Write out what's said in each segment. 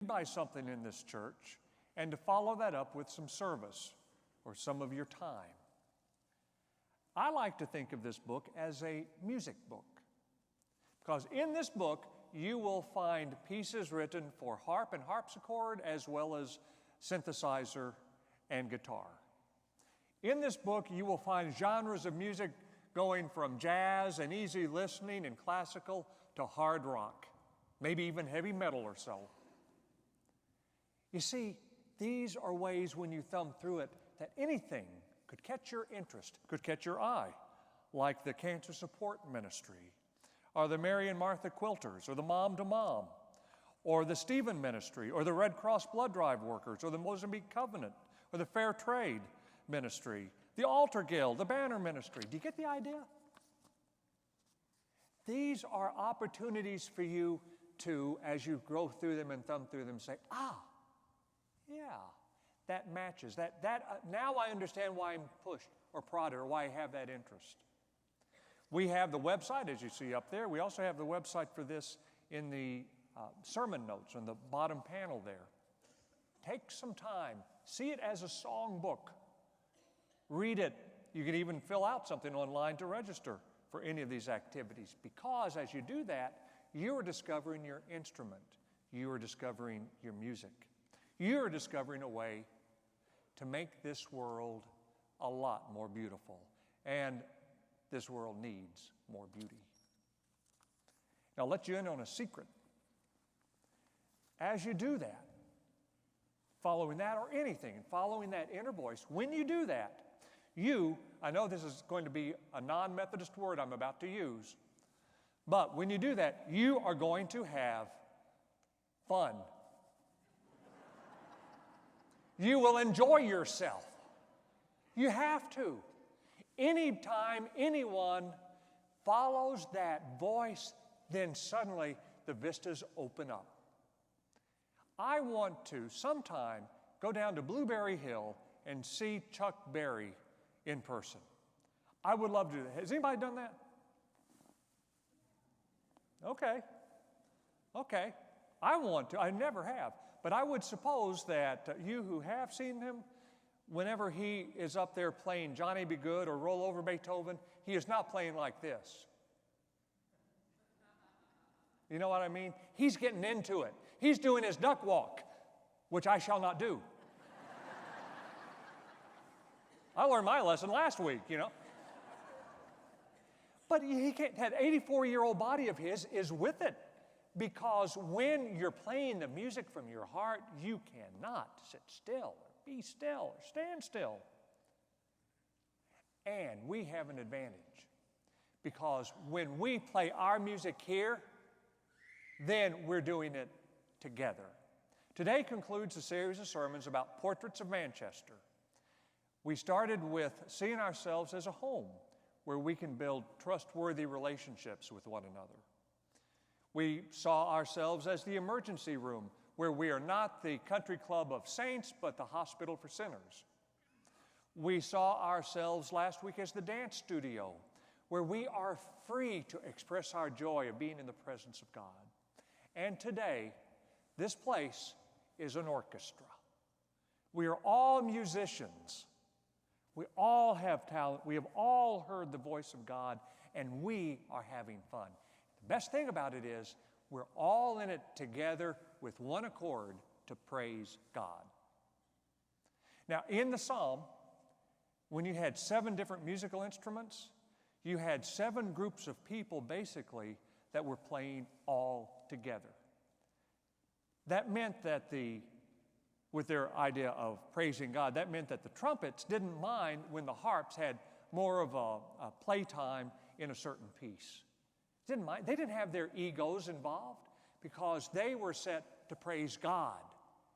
by something in this church and to follow that up with some service or some of your time. I like to think of this book as a music book, because in this book you will find pieces written for harp and harpsichord as well as synthesizer and guitar. In this book you will find genres of music going from jazz and easy listening and classical to hard rock, maybe even heavy metal or so. You see, these are ways when you thumb through it that anything could catch your interest, could catch your eye, like the Cancer Support Ministry, or the Mary and Martha Quilters, or the Mom to Mom, or the Stephen Ministry, or the Red Cross Blood Drive Workers, or the Mozambique Covenant, or the Fair Trade Ministry, the Altar Guild, the Banner Ministry. Do you get the idea? These are opportunities for you to, as you go through them and thumb through them, say, yeah, that matches. Now I understand why I'm pushed or prodded or why I have that interest. We have the website, as you see up there. We also have the website for this in the sermon notes on the bottom panel there. Take some time. See it as a song book. Read it. You can even fill out something online to register for any of these activities, because as you do that, you are discovering your instrument. You are discovering your music. You are discovering a way to make this world a lot more beautiful. And this world needs more beauty. Now, I'll let you in on a secret. As you do that, following that or anything, and following that inner voice, when you do that, I know this is going to be a non-Methodist word I'm about to use, but when you do that, you are going to have fun. You will enjoy yourself. You have to. Anytime anyone follows that voice, then suddenly the vistas open up. I want to sometime go down to Blueberry Hill and see Chuck Berry in person. I would love to do that. Has anybody done that? Okay. I want to. I never have. But I would suppose that you who have seen him, whenever he is up there playing Johnny Be Good or Roll Over Beethoven, he is not playing like this. You know what I mean? He's getting into it. He's doing his duck walk, which I shall not do. I learned my lesson last week, But he can't, that 84-year-old body of his is with it, because when you're playing the music from your heart, you cannot sit still or be still or stand still. And we have an advantage, because when we play our music here, then we're doing it together. Today concludes a series of sermons about portraits of Manchester. We started with seeing ourselves as a home where we can build trustworthy relationships with one another. We saw ourselves as the emergency room, where we are not the country club of saints, but the hospital for sinners. We saw ourselves last week as the dance studio, where we are free to express our joy of being in the presence of God. And today, this place is an orchestra. We are all musicians. We all have talent. We have all heard the voice of God, and we are having fun. The best thing about it is we're all in it together with one accord to praise God. Now, in the psalm, when you had 7 different musical instruments, you had 7 groups of people basically that were playing all together. That meant that with their idea of praising God, that meant that the trumpets didn't mind when the harps had more of a playtime in a certain piece. Didn't mind. They didn't have their egos involved, because they were set to praise God.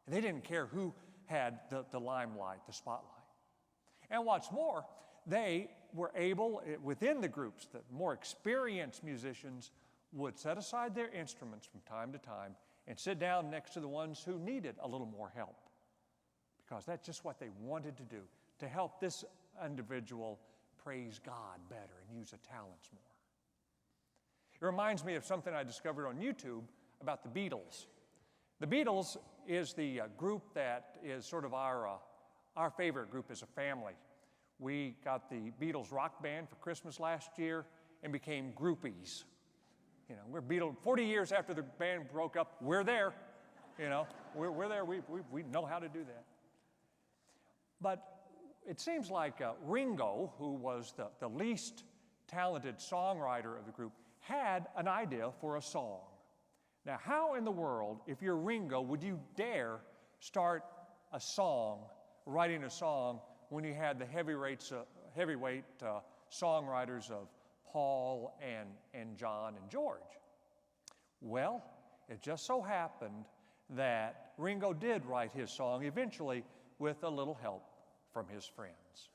And they didn't care who had the limelight, the spotlight. And what's more, they were able, within the groups, the more experienced musicians would set aside their instruments from time to time and sit down next to the ones who needed a little more help, because that's just what they wanted to do, to help this individual praise God better and use the talents more. It reminds me of something I discovered on YouTube about the Beatles. The Beatles is the group that is sort of our favorite group as a family. We got the Beatles rock band for Christmas last year and became groupies. You know, we're Beatles, 40 years after the band broke up, we're there. You know, we're there, we know how to do that. But it seems like Ringo, who was the least talented songwriter of the group, had an idea for a song. Now, how in the world, if you're Ringo, would you dare start a song, writing a song, when you had the heavyweight songwriters of Paul and John and George? Well, it just so happened that Ringo did write his song eventually with a little help from his friends.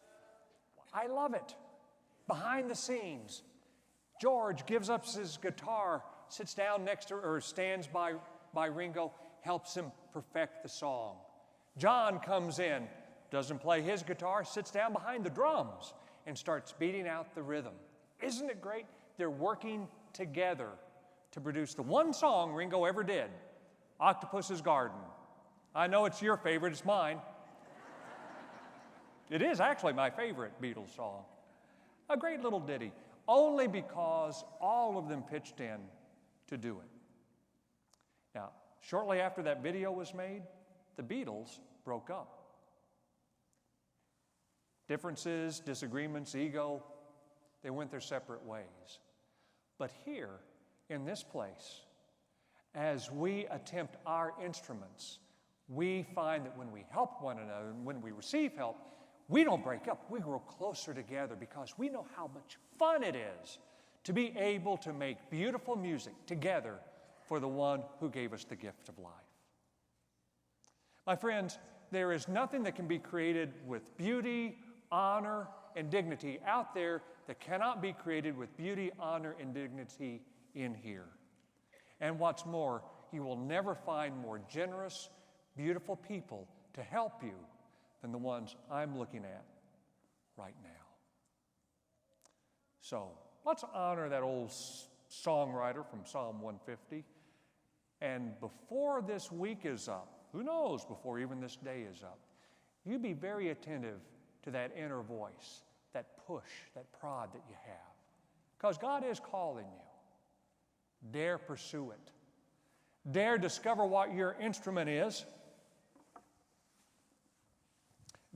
I love it. Behind the scenes, George gives up his guitar, sits down next to, or stands by Ringo, helps him perfect the song. John comes in, doesn't play his guitar, sits down behind the drums and starts beating out the rhythm. Isn't it great? They're working together to produce the one song Ringo ever did, Octopus's Garden. I know it's your favorite, it's mine. It is actually my favorite Beatles song. A great little ditty, only because all of them pitched in to do it. Now, shortly after that video was made, the Beatles broke up. Differences, disagreements, ego, they went their separate ways. But here, in this place, as we attempt our instruments, we find that when we help one another and when we receive help, we don't break up, we grow closer together because we know how much fun it is to be able to make beautiful music together for the one who gave us the gift of life. My friends, there is nothing that can be created with beauty, honor, and dignity out there that cannot be created with beauty, honor, and dignity in here. And what's more, you will never find more generous, beautiful people to help you than the ones I'm looking at right now. So let's honor that old songwriter from Psalm 150. And before this week is up, who knows, before even this day is up, you be very attentive to that inner voice, that push, that prod that you have. Because God is calling you. Dare pursue it. Dare discover what your instrument is.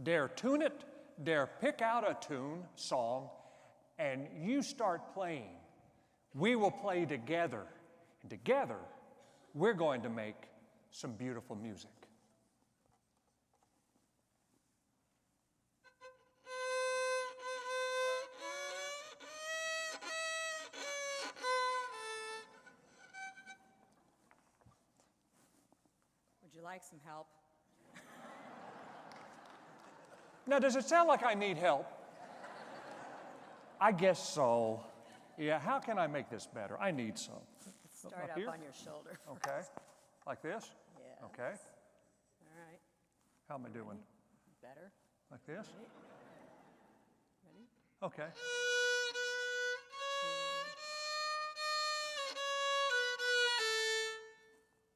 Dare tune it, dare pick out a tune, song, and you start playing. We will play together, and together we're going to make some beautiful music. Would you like some help? Now, does it sound like I need help? I guess so. Yeah, how can I make this better? I need some. Start up on your shoulder. Okay. Like this? Yes. Okay. All right. How am I doing? Better. Like this? Ready? Okay.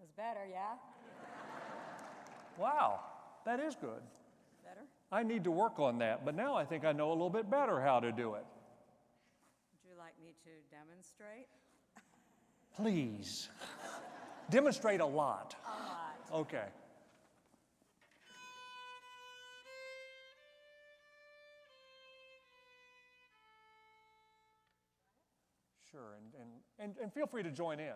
Was better, yeah? Wow, that is good. Better? I need to work on that, but now I think I know a little bit better how to do it. Would you like me to demonstrate? Please. Demonstrate a lot. A lot. Okay. Sure, and feel free to join in.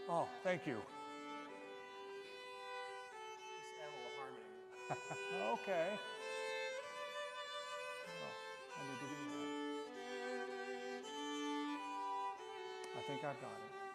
Oh, thank you. Just add a little harmony. Okay. Oh, I need to do that. I think I've got it.